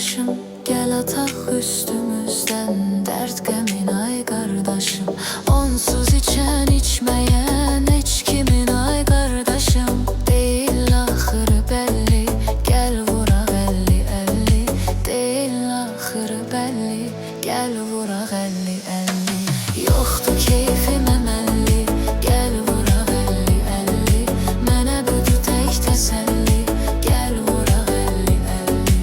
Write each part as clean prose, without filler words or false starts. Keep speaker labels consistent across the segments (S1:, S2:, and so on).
S1: qardaşım, gəl ataq üstümüzdən dərd qəmin ay qardaşım. Onsuz içən içməyən heç kimin ay qardaşım. Deyil axırı bəlli, gəl vuraq 50-50. Deyil axırı bəlli, gəl vuraq 50-50. Yoxdur keyfim əməlli, gəl vuraq 50-50. Mənə budur tək təsəlli, gəl vuraq 50-50.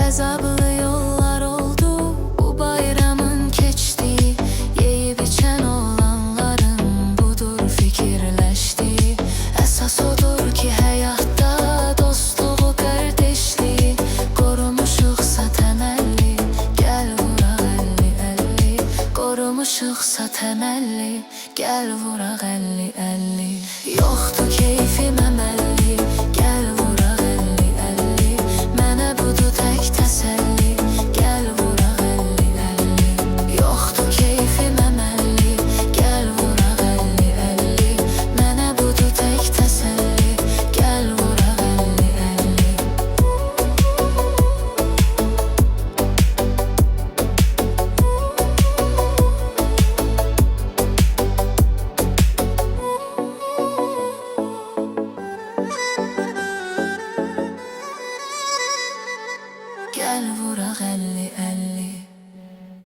S1: Əzablı yollar oldu bu bayramın keçdiyi, yeyib içən olanların budur fikirləşdiyi. Əsas odur ki həyatda dostluğu, qardeşliyi qorumuşuqsa təməlli, gəl vuraq 50-50. Qorumuşuqsa təməlli, gəl vuraq 50-50. Yoxdur keyfim əməlli, gəl vuraq 50-50. Mənə budur tək təsəlli, gəl vuraq 50-50. Yoxdur keyfim əməlli, gəl vuraq 50-50. Mənə budur tək təsəlli, gəl vuraq 50-50. Gəl vuraq 50-50.